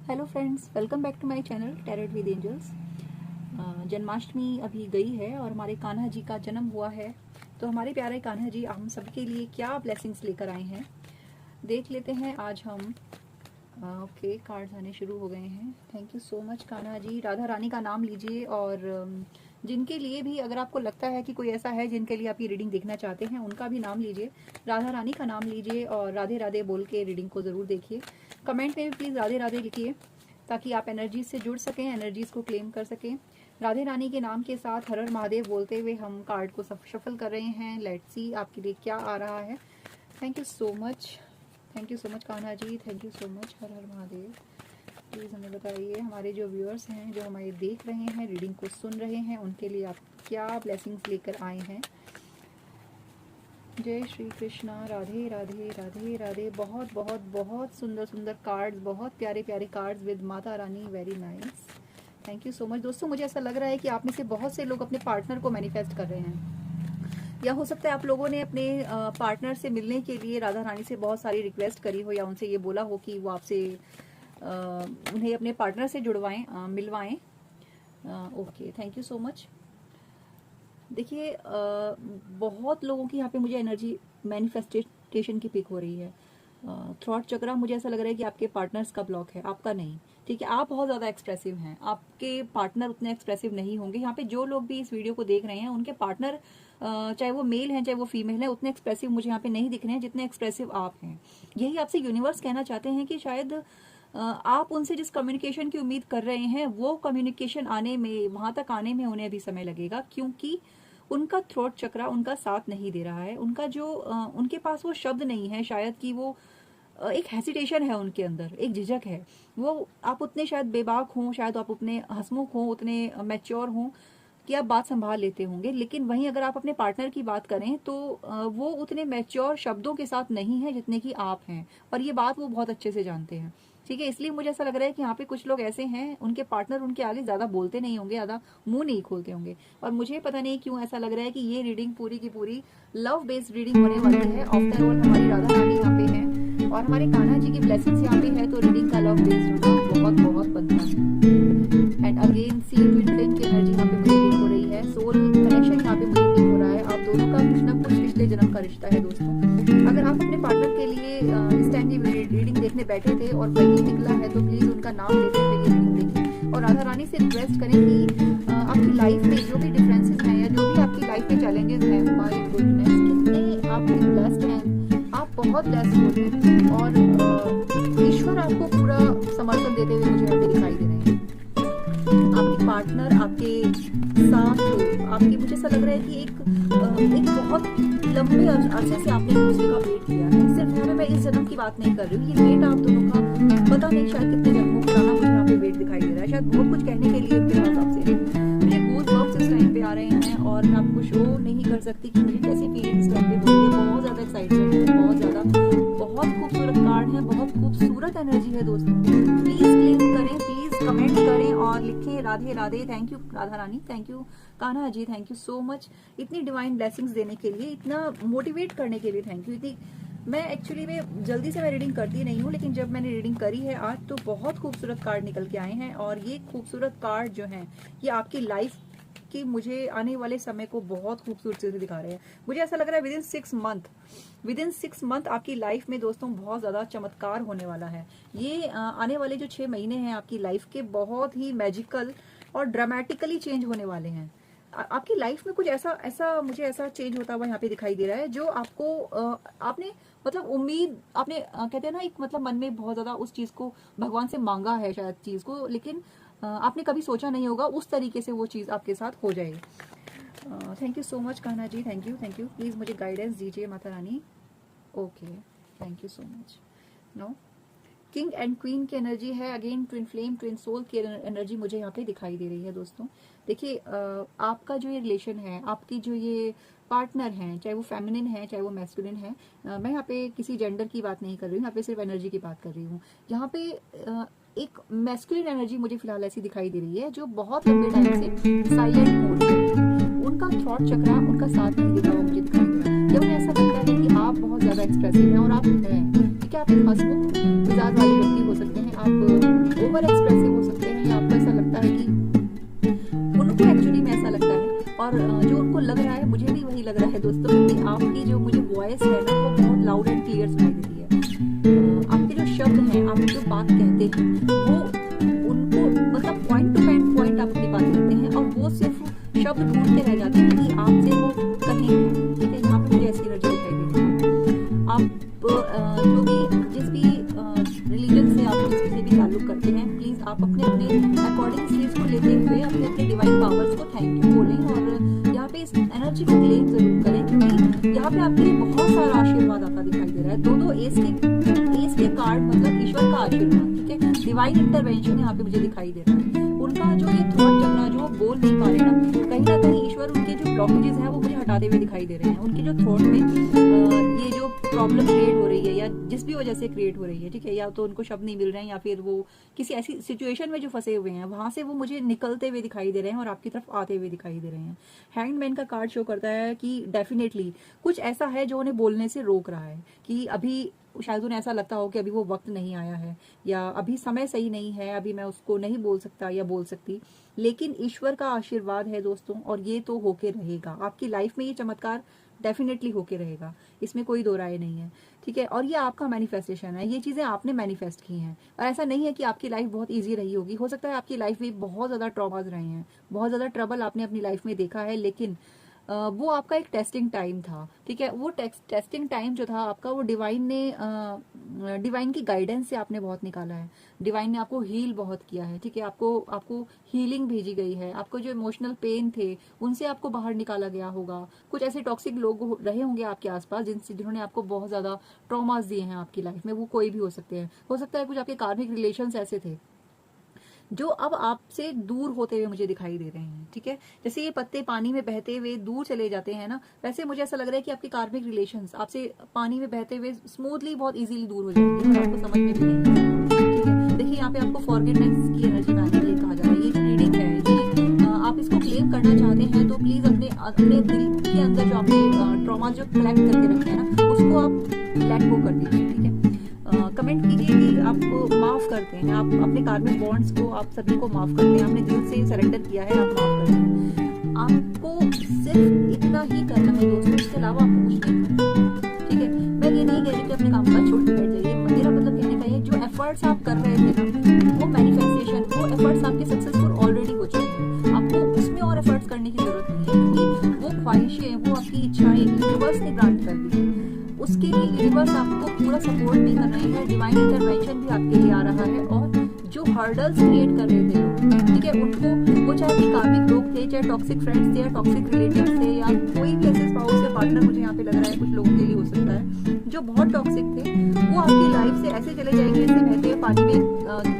Hello friends, welcome back to my channel tarot with angels. Janmashtami अभी गई है और हमारे कान्हा जी का जन्म हुआ है। तो हमारे प्यारे कान्हा जी हम सबके लिए क्या ब्लेसिंग्स लेकर आए हैं देख लेते हैं आज हम। ओके, कार्ड्स आने शुरू हो गए हैं। Thank you so much Kanha ji. Radha Rani का नाम लीजिए और जिनके लिए भी अगर आपको लगता है कि कोई ऐसा है जिनके लिए आप ये रीडिंग देखना चाहते हैं उनका भी नाम लीजिए, राधा रानी का नाम लीजिए और राधे राधे बोल के रीडिंग को ज़रूर देखिए। कमेंट में भी प्लीज़ राधे राधे लिखिए ताकि आप एनर्जीज से जुड़ सकें, एनर्जीज को क्लेम कर सकें। राधे रानी के नाम के साथ हर हर महादेव बोलते हुए हम कार्ड को शफल कर रहे हैं। लेट्स सी आपके लिए क्या आ रहा है। Thank you so much Kanha ji, thank you so much. हर हर महादेव। प्लीज़ हमें बताइए हमारे जो व्यूअर्स हैं, जो हमारे देख रहे हैं, रीडिंग को सुन रहे हैं, उनके लिए आप क्या ब्लेसिंग्स लेकर आए हैं। जय श्री कृष्णा। राधे राधे राधे राधे। बहुत बहुत बहुत सुंदर सुंदर कार्ड्स, बहुत प्यारे प्यारे cards with Mata Rani. Very nice, thank you so much. दोस्तों मुझे ऐसा लग रहा है कि आप में से बहुत से लोग अपने पार्टनर को मैनिफेस्ट कर रहे हैं, या हो सकता है आप लोगों ने अपने पार्टनर से मिलने के लिए राधा रानी से बहुत सारी रिक्वेस्ट करी हो, या उनसे ये बोला हो कि वो आपसे उन्हें अपने पार्टनर से जुड़वाएं, मिलवाएं। Okay, thank you so much. देखिए बहुत लोगों की यहाँ पे मुझे एनर्जी मैनिफेस्टेशन की पिक हो रही है। थ्रॉट चक्रा, मुझे ऐसा लग रहा है कि आपके पार्टनर्स का ब्लॉक है, आपका नहीं। ठीक है, आप बहुत ज़्यादा एक्सप्रेसिव हैं, आपके पार्टनर उतने एक्सप्रेसिव नहीं होंगे। यहाँ पे जो लोग भी इस वीडियो को देख रहे हैं उनके पार्टनर चाहे वो मेल हैं चाहे वो फीमेल है, उतने एक्सप्रेसिव मुझे यहाँ पे नहीं दिख रहे हैं जितने एक्सप्रेसिव आप हैं। यही आपसे यूनिवर्स कहना चाहते हैं कि शायद आप उनसे जिस कम्युनिकेशन की उम्मीद कर रहे हैं वो कम्युनिकेशन आने में, वहां तक आने में उन्हें अभी समय लगेगा, क्योंकि उनका थ्रोट चक्रा उनका साथ नहीं दे रहा है। उनका जो उनके पास वो शब्द नहीं है, शायद कि वो एक हेसिटेशन है उनके अंदर, एक झिझक है। वो आप उतने शायद बेबाक हों, शायद आप उतने हंसमुख हों, उतने मैच्योर हों कि आप बात संभाल लेते होंगे, लेकिन वहीं अगर आप अपने पार्टनर की बात करें तो वो उतने मैच्योर शब्दों के साथ नहीं है जितने कि आप हैं, और ये बात वो बहुत अच्छे से जानते हैं। ठीक है, इसलिए मुझे ऐसा लग रहा है कि यहाँ पे कुछ लोग ऐसे हैं, उनके पार्टनर उनके आगे ज्यादा बोलते नहीं होंगे, ज्यादा मुंह नहीं खोलते होंगे। और मुझे पता नहीं क्यों ऐसा लग रहा है कि ये रीडिंग पूरी की पूरी लव बेस्ड रीडिंग होने वाली है। आफ्टर ऑल हमारी राधा रानी यहाँ पे है और हमारे कान्हा जी की ब्लेसिंग्स यहाँ पे है, तो रीडिंग का लव बेस्ड होना बहुत बहुत बनता है। And again see twin flame की एनर्जी यहाँ पे मुझे फील हो रही है। सोल कनेक्शन यहाँ पे मुझे फील हो रहा है। आप दोनों का कुछ ना कुछ पिछले जन्म का रिश्ता है दोस्तों। अगर आप अपने पार्टनर के लिए इस टाइम की रीडिंग देखने बैठे थे और वही निकला है तो प्लीज उनका नाम लेते हुए ये रीडिंग देखिए और राधा रानी से रिक्वेस्ट करें कि आपकी लाइफ में जो भी डिफरेंसेस हैं या जो भी आपकी लाइफ में चैलेंजेस हैं, माय गुडनेस कितने आप ब्लेस्ड हैं, आप बहुत ब्लेस्ड होते हैं और ईश्वर आपको पूरा समर्थन देते हुए मुझे यहाँ पे दिखाई दे रहे हैं। आपके पार्टनर आपके साथ, आपके, मुझे ऐसा लग रहा है कि एक बहुत लंबे अरसे से आपने दूसरे का वेट किया है। सिर्फ यहाँ पे मैं इस जन्म की बात नहीं कर रही हूँ, ये वेट आप दोनों का पता नहीं शायद कितने जन्मों पुराना मुझे यहाँ पे वेट दिखाई दे रहा है। शायद बहुत कुछ कहने के लिए मेरे पास आपसे मुझे गूज़बम्प्स इस टाइम पे आ रहे हैं और मैं आपको शो नहीं कर सकती कि मुझे कैसी फीलिंग इस टाइम पे हो रही है। बहुत ज्यादा एक्साइटमेंट है, बहुत ज्यादा, बहुत खूबसूरत कार्ड है, बहुत खूबसूरत एनर्जी है दोस्तों। प्लीज क्लेम करें, प्लीज कमेंट करें और लिखें Radhe Radhe. Thank you Radha Rani, thank you Kanha ji, thank you so much इतनी डिवाइन ब्लेसिंग्स देने के लिए, इतना मोटिवेट करने के लिए। Thank you. इतनी मैं एक्चुअली में जल्दी से मैं रीडिंग करती नहीं हूँ, लेकिन जब मैंने रीडिंग करी है आज तो बहुत खूबसूरत कार्ड निकल के आए हैं और ये खूबसूरत कार्ड जो हैं ये आपकी लाइफ कि मुझे आने वाले समय को बहुत खूबसूरती से दिखा रहे हैं। मुझे ऐसा लग रहा है विदिन 6 मंथ आपकी लाइफ में दोस्तों बहुत ज्यादा चमत्कार होने वाला है। ये आने वाले जो 6 महीने हैं आपकी लाइफ के बहुत ही मैजिकल और ड्रामेटिकली चेंज होने वाले हैं। आपकी लाइफ में कुछ ऐसा मुझे ऐसा चेंज होता हुआ यहाँ पे दिखाई दे रहा है जो आपको आपने मतलब उम्मीद, आपने कहते हैं ना एक मतलब मन में बहुत ज्यादा उस चीज को भगवान से मांगा है शायद चीज को, लेकिन आपने कभी सोचा नहीं होगा उस तरीके से वो चीज आपके साथ हो जाएगी। Thank you so much Kanha ji, thank you please मुझे गाइडेंस दीजिए Mata Rani. Okay, thank you so much. No, king and queen की एनर्जी है। Again twin flame, twin soul की एनर्जी मुझे यहाँ पे दिखाई दे रही है दोस्तों। देखिए आपका जो ये रिलेशन है, आपकी जो ये पार्टनर हैं, चाहे वो फेमिनिन है चाहे वो मैस्कुलिन है, मैं यहाँ पे किसी जेंडर की बात नहीं कर रही हूँ, यहाँ पे सिर्फ एनर्जी की बात कर रही हूँ। यहाँ पे एक मैस्कुलिन एनर्जी मुझे फिलहाल ऐसी दिखाई दे रही है जो बहुत लंबे टाइम से साइलेंट मोड में, उनका थ्रॉट चक्रा उनका साथ नहीं देता हुआ मुझे दिखाई दे रहा है। या मुझे ऐसा लगता है कि आप बहुत ज्यादा एक्सप्रेसिव हैं और आप हैं, ठीक है, आप एक हंसमुख मिजाज वाले व्यक्ति हो सकते हैं, आप ओवर लग रहा है, मुझे भी वही लग रहा है दोस्तों, क्योंकि आपकी जो मुझे वॉइस है ना वो बहुत लाउड एंड क्लियर सुनाई देती है। आपके जो शब्द हैं, आप जो बात कहते हैं, वो उनको मतलब पॉइंट टू पॉइंट आप अपनी बात करते हैं, और वो सिर्फ शब्द ढूंढते रह जाते हैं कि आपसे वो कहें क्या। ठीक है, यहाँ पे मुझे ऐसी एनर्जी दिखाई दे रही है। आप जो भी जिस भी रिलीजन से आप किसी भी ताल्लुक करते हैं, प्लीज आप अपने अकॉर्डिंग इस चीज को लेते हुए अपने डिवाइन पावर्स को थैंक यू बोलें, और यहाँ पे इस एनर्जी को क्लेम जरूर करें, क्योंकि यहाँ पे आपके लिए बहुत सारा आशीर्वाद आपका दिखाई दे रहा है। दो एस के कार्ड मतलब ईश्वर का आशीर्वाद। ठीक है, डिवाइन इंटरवेंशन यहाँ पे मुझे दिखाई दे रहा है। उनका जो ये थॉट चक्र जो बोल नहीं पा रहे ना कहीं ईश्वर उनके जो ब्लॉकेजेस हैं वो मुझे हटाते हुए दिखाई दे रहे हैं। उनके जो थॉट में ये जो प्रॉब्लम क्रिएट हो रही है या जिस भी वजह से क्रिएट हो रही है, ठीक है, या तो उनको शब्द नहीं मिल रहे हैं या फिर वो किसी ऐसी सिचुएशन में जो फंसे हुए हैं वहां से वो मुझे निकलते हुए दिखाई दे रहे हैं और आपकी तरफ आते हुए दिखाई दे रहे हैं। हैंगमैन का कार्ड शो करता है कि डेफिनेटली कुछ ऐसा है जो उन्हें बोलने से रोक रहा है, कि अभी शायद उन्हें ऐसा लगता हो कि अभी वो वक्त नहीं आया है या अभी समय सही नहीं है, अभी मैं उसको नहीं बोल सकता या बोल सकती। लेकिन ईश्वर का आशीर्वाद है दोस्तों, और ये तो होके रहेगा आपकी लाइफ में, ये चमत्कार डेफिनेटली होके रहेगा, इसमें कोई दो राय नहीं है। ठीक है, और ये आपका मैनिफेस्टेशन है, ये चीजें आपने मैनिफेस्ट की हैं। और ऐसा नहीं है कि आपकी लाइफ बहुत इजी रही होगी, हो सकता है आपकी लाइफ में बहुत ज्यादा ट्रॉमास रहे हैं, बहुत ज्यादा ट्रबल आपने अपनी लाइफ में देखा है, लेकिन वो आपका एक टेस्टिंग टाइम था। ठीक है, वो टेस्टिंग टाइम जो था आपका, वो डिवाइन की गाइडेंस से आपने बहुत निकाला है। डिवाइन ने आपको हील बहुत किया है। ठीक है, आपको हीलिंग भेजी गई है। आपको जो इमोशनल पेन थे उनसे आपको बाहर निकाला गया होगा। कुछ ऐसे टॉक्सिक लोग रहे होंगे आपके आसपास जिन्होंने आपको बहुत ज्यादा ट्रॉमास दिए हैं आपकी लाइफ में। वो कोई भी हो सकते हैं, हो सकता है कुछ आपके कार्मिक रिलेशंस ऐसे थे जो अब आपसे दूर होते हुए मुझे दिखाई दे रहे हैं। ठीक है, जैसे ये पत्ते पानी में बहते हुए दूर चले जाते हैं ना, वैसे मुझे ऐसा लग रहा है कि आपके कार्मिक रिलेशंस आपसे पानी में बहते हुए स्मूथली बहुत इजीली दूर हो जाएंगे और आपको समझ में भी नहीं आएगा। ठीक है, देखिए यहाँ पे आपको फॉरगिवनेस की एनर्जी में आने के लिए कहा जा रहा है। ये जो रीडिंग है, ये आप इसको क्लेम करना चाहते हैं तो प्लीज अपने दिल के अंदर जो आपने ट्रॉमा जो कलेक्ट करके रखे हैं ना, उसको आप लेट गो कर दीजिए। ठीक है, कमेंट कीजिए कि आप माफ करते हैं, आप अपने कार्मिक बॉन्ड्स को आप सभी को माफ करते हैं, आपने दिल से सरेंडर किया है, आप माफ करते हैं। आपको सिर्फ इतना ही करना है दोस्तों, इसके अलावा आपको कुछ नहीं करना। ठीक है, मैं ये नहीं कह रही कि अपने काम का छोड़ के बैठ जाइए, मेरा मतलब कहने का ये जो एफर्ट्स आप कर रहे थे ना, वो मैनिफेस्टेशन, वो एफर्ट्स आपके सक्सेसफुल ऑलरेडी हो चुके हैं। आपको उसमें और एफर्ट्स करने की जरूरत नहीं है, क्योंकि वो ख्वाहिशें, वो आपकी इच्छाएं यूनिवर्स ने ग्रांट कर दी। उसके लिए यूनिवर्स आपको पूरा सपोर्ट भी कर रहे हैं, डिवाइन इंटरवेंशन भी आपके लिए आ रहा है। और जो हर्डल्स क्रिएट कर रहे थे लोग, ठीक है, उनको, वो चाहे कार्मिक लोग थे, चाहे टॉक्सिक फ्रेंड्स थे या टॉक्सिक रिलेटिव्स थे, या कोई भी ऐसे स्पाउस या पार्टनर मुझे यहाँ पे लग रहा है कुछ लोगों के लिए हो सकता है जो बहुत टॉक्सिक थे, वो आपकी लाइफ से ऐसे चले जाएंगे जैसे बहते हुए पानी में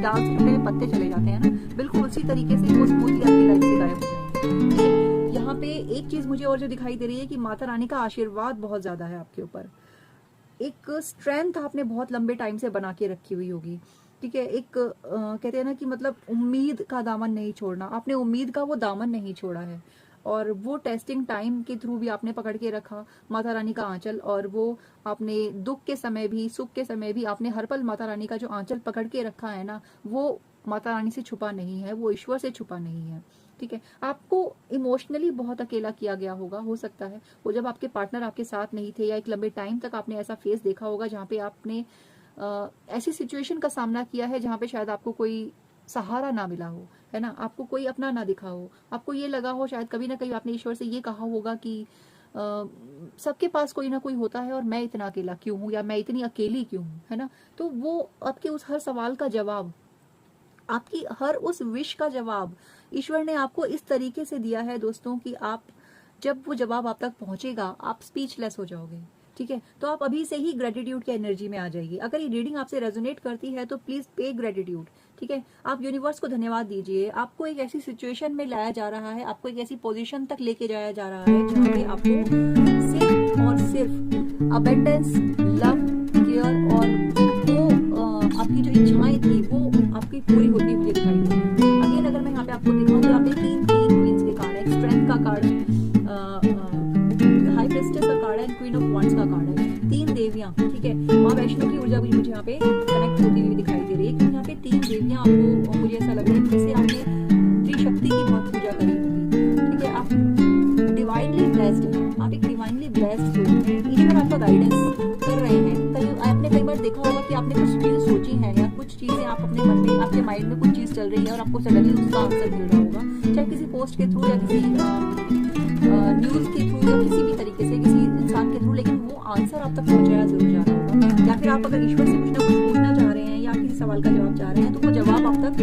डाल से टूटे हुए पत्ते चले जाते हैं ना, बिल्कुल उसी तरीके से वो स्मूथली आपकी लाइफ से गायब हो जाएंगे। यहाँ पे एक चीज मुझे और जो दिखाई दे रही है कि माता रानी का आशीर्वाद बहुत ज्यादा है आपके ऊपर। एक स्ट्रेंथ आपने बहुत लंबे टाइम से बना के रखी हुई होगी। ठीक है, एक कहते हैं ना कि मतलब उम्मीद का दामन नहीं छोड़ना, आपने उम्मीद का वो दामन नहीं छोड़ा है, और वो टेस्टिंग टाइम के थ्रू भी आपने पकड़ के रखा माता रानी का आंचल, और वो आपने दुख के समय भी सुख के समय भी आपने हर पल माता रानी का जो आंचल पकड़ के रखा है ना, वो माता रानी से छुपा नहीं है, वो ईश्वर से छुपा नहीं है। ठीक है, आपको इमोशनली बहुत अकेला किया गया होगा, हो सकता है वो जब आपके पार्टनर आपके साथ नहीं थे, या एक लंबे टाइम तक आपने ऐसा फेस देखा होगा जहाँ पे आपने ऐसी सिचुएशन का सामना किया है जहाँ पे शायद आपको कोई सहारा ना मिला हो, है ना, आपको कोई अपना ना दिखा हो, आपको ये लगा हो शायद कभी ना कभी आपने ईश्वर से ये कहा होगा कि सबके पास कोई ना कोई होता है और मैं इतना अकेला क्यों हूँ, या मैं इतनी अकेली क्यों हूँ, है ना। तो वो आपके उस हर सवाल का जवाब, आपकी हर उस विश का जवाब ईश्वर ने आपको इस तरीके से दिया है दोस्तों कि आप, जब वो जवाब आप तक पहुंचेगा आप स्पीचलेस हो जाओगे। ठीक है, तो आप अभी से ही ग्रेटिट्यूड की एनर्जी में आ जाइए। अगर ये रीडिंग आपसे रेजोनेट करती है तो प्लीज पे ग्रेटिट्यूड। ठीक है, आप यूनिवर्स को धन्यवाद दीजिए, आपको एक ऐसी सिचुएशन में लाया जा रहा है, आपको एक ऐसी पोजीशन तक लेके जाया जा रहा है जहाँ पे आपको सिर्फ और सिर्फ अबेंडेंस, लव, केयर और वो आपकी जो इच्छाएं थी वो आपकी पूरी होती मुझे दिखाई दे रही है। अगेन अगर मैं यहाँ पे आपको दिखाऊं तो यहाँ पे तीन क्वींस के कार्ड है, स्ट्रेंथ का कार्ड है, हाई प्रिस्टेस का कार्ड है, क्वीन ऑफ वांड्स का कार्ड है, तीन देवियां। ठीक है, माँ वैष्णो की ऊर्जा भी मुझे यहाँ पे कनेक्ट होती हुई दिखाई दे रही है, क्योंकि यहाँ पे तीन देवियां आपको, मुझे ऐसा लग रहा है जैसे आपने त्रिशक्ति की बहुत पूजा करी होगी। ठीक है, आप डिवाइनली आप अपने मन में, आपके माइंड में कुछ चीज चल रही है और आपको सडनली उसका आंसर मिल रहा होगा, चाहे किसी पोस्ट के थ्रू या किसी न्यूज के थ्रू या किसी भी तरीके से किसी इंसान के थ्रू, लेकिन वो आंसर आप तक पहुंचाया जरूर जा रहा होगा। या फिर आप अगर ईश्वर से कुछ ना कुछ पूछना चाह रहे हैं या किसी सवाल का जवाब चाह रहे हैं, तो वो जवाब आप तक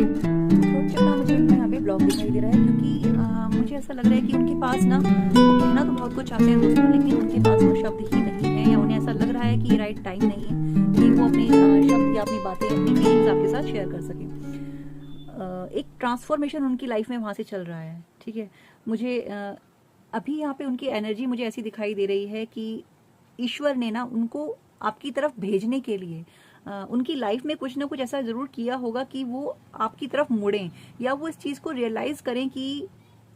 मुझे यहाँ पे ब्लॉग दिखाई दे रहा है, क्योंकि मुझे ऐसा लग रहा है कि उनके पास ना, वो कहना तो बहुत कुछ चाहते हैं दोस्तों, लेकिन उनके पास वो शब्द ही नहीं है, या उन्हें ऐसा लग रहा है कि ये राइट टाइम नहीं है कि वो अपने शब्द या अपनी बातें, अपनी फीलिंग्स आपके साथ शेयर कर सकें। एक ट्रांसफॉर्मेशन उनकी लाइफ में वहां से चल रहा है, ठीक है। मुझे अभी यहाँ पे उनकी एनर्जी मुझे ऐसी दिखाई दे रही है कि ईश्वर ने ना उनको आपकी तरफ भेजने के लिए उनकी लाइफ में कुछ ना कुछ ऐसा जरूर किया होगा कि वो आपकी तरफ मुड़ें, या वो इस चीज को रियलाइज करें कि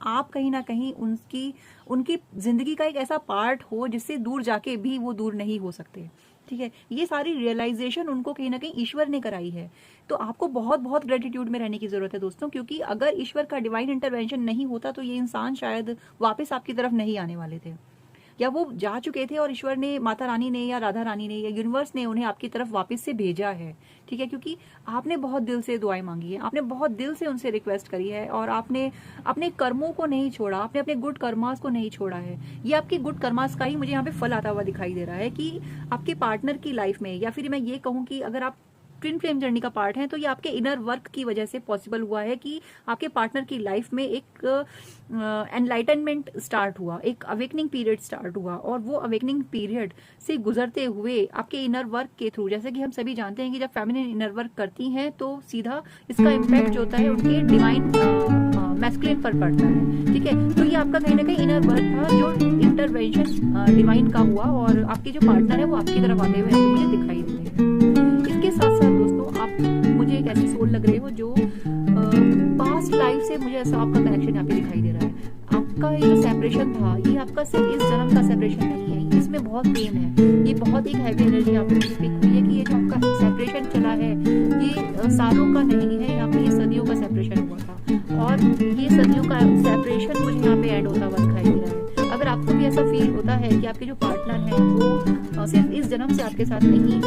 आप कहीं ना कहीं उनकी जिंदगी का एक ऐसा पार्ट हो जिससे दूर जाके भी वो दूर नहीं हो सकते, ठीक है। ये सारी रियलाइजेशन उनको कहीं ना कहीं ईश्वर ने कराई है। तो आपको बहुत बहुत ग्रेटिट्यूड में रहने की जरूरत है दोस्तों, क्योंकि अगर ईश्वर का डिवाइन इंटरवेंशन नहीं होता तो ये इंसान शायद वापस आपकी तरफ नहीं आने वाले थे, या वो जा चुके थे और ईश्वर ने, माता रानी ने या राधा रानी ने या यूनिवर्स ने उन्हें आपकी तरफ वापस से भेजा है, ठीक है। क्योंकि आपने बहुत दिल से दुआएं मांगी है, आपने बहुत दिल से उनसे रिक्वेस्ट करी है, और आपने अपने कर्मों को नहीं छोड़ा, आपने अपने गुड कर्मास को नहीं छोड़ा है। ये आपके गुड कर्मास का ही मुझे यहाँ पे फल आता हुआ दिखाई दे रहा है कि आपके पार्टनर की लाइफ में, या फिर मैं ये कहूँ कि अगर आप ट्विन फ्लेम जर्नी का पार्ट है, तो ये आपके इनर वर्क की वजह से पॉसिबल हुआ है कि आपके पार्टनर की लाइफ में एक एनलाइटनमेंट स्टार्ट हुआ, एक अवेकनिंग पीरियड स्टार्ट हुआ, और वो अवेकनिंग पीरियड से गुजरते हुए आपके इनर वर्क के थ्रू, जैसे कि हम सभी जानते हैं कि जब फेमिनिन इनर वर्क करती हैं तो सीधा इसका इम्पैक्ट जो होता है उनके डिवाइन मैस्कुलिन पर पड़ता है, ठीक है। तो ये आपका कहीं ना कहीं इनर वर्क था जो इंटरवेंशन डिवाइन का हुआ, और आपके जो पार्टनर है वो आपकी तरफ आते हुए मुझे दिखाई दे रहे हैं। इसके साथ साथ दोस्तों, आप मुझे एक ऐसी सोल लग रहे हो जो पास्ट लाइफ से मुझे ऐसा आपका कनेक्शन यहाँ पे दिखाई दे रहा है। आपका ये जो सेपरेशन था, ये आपका सिर्फ इस जन्म का सेपरेशन नहीं है, इसमें बहुत पेन है। ये बहुत एक हैवी एनर्जी यहाँ पे स्पीक हुई है कि ये जो आपका सेपरेशन चला है ये सालों का नहीं है, यहाँ पे ये सदियों का सेपरेशन हुआ था, और ये सदियों का सेपरेशन मुझे यहाँ पे एंड होता हुआ दिखाई दे रहा है। अगर आपको भी ऐसा फील होता है कि आपके जो पार्टनर है वो सिर्फ इस जन्म से आपके साथ नहीं,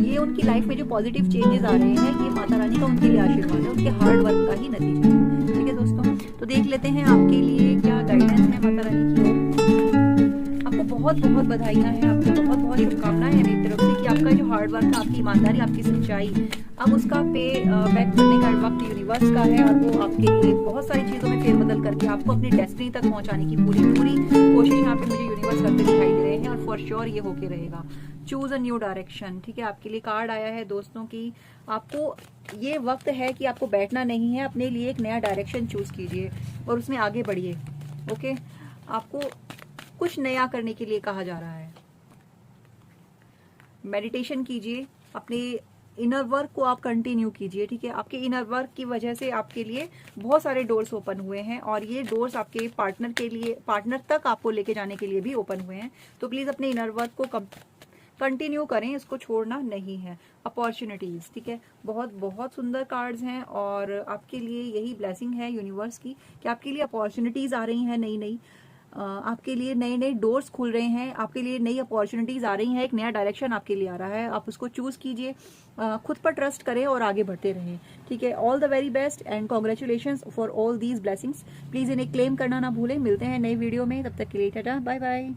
ये उनकी लाइफ में जो पॉजिटिव चेंजेस आ रहे हैं, ये माता रानी का उनके लिए आशीर्वाद है, उनके हार्ड वर्क का ही नतीजा है, ठीक है दोस्तों। तो देख लेते हैं आपके लिए क्या गाइडेंस है माता रानी की ओर। आपको बहुत बहुत बधाइयां हैं, आपको बहुत बहुत शुभकामनाएं हैं मेरी तरफ से कि आपका जो हार्ड वर्क है, आपकी ईमानदारी, आपकी सच्चाई, अब उसका पे बैक करने का वक्त यूनिवर्स का है, और वो आपके लिए बहुत सारी चीजों में फेरबदल करके आपको अपनी डेस्टिनी तक पहुंचाने की पूरी कोशिश यहाँ पे मुझे यूनिवर्स करते दिखाई दे रहे हैं, और फॉर श्योर ये होके रहेगा। चूज अ न्यू डायरेक्शन, ठीक है। आपके लिए कार्ड आया है दोस्तों की आपको ये वक्त है कि आपको बैठना नहीं है, अपने लिए एक नया डायरेक्शन चूज कीजिए और उसमें आगे बढ़िए, ओके। आपको कुछ नया करने के लिए कहा जा रहा है। मेडिटेशन कीजिए, अपने इनर वर्क को आप कंटिन्यू कीजिए, ठीक है। आपके इनर वर्क की वजह से आपके लिए बहुत सारे डोर्स ओपन हुए हैं, और ये डोर्स आपके पार्टनर के लिए, पार्टनर तक आपको लेके जाने के लिए भी ओपन हुए हैं। तो प्लीज अपने इनर वर्क को कंटिन्यू करें, इसको छोड़ना नहीं है। अपॉर्चुनिटीज, ठीक है। बहुत बहुत सुंदर कार्ड्स हैं, और आपके लिए यही ब्लेसिंग है यूनिवर्स की कि आपके लिए अपॉर्चुनिटीज आ रही हैं, नई नई आपके लिए नए नए डोर्स खुल रहे हैं, आपके लिए नई अपॉर्चुनिटीज आ रही हैं, एक नया डायरेक्शन आपके लिए आ रहा है। आप उसको चूज कीजिए, खुद पर ट्रस्ट करें और आगे बढ़ते रहें, ठीक है। All the very best and congratulations for all these blessings. Please इन्हें क्लेम करना ना भूलें। मिलते हैं नई वीडियो में, तब तक के लिए टाटा, बाय बाय।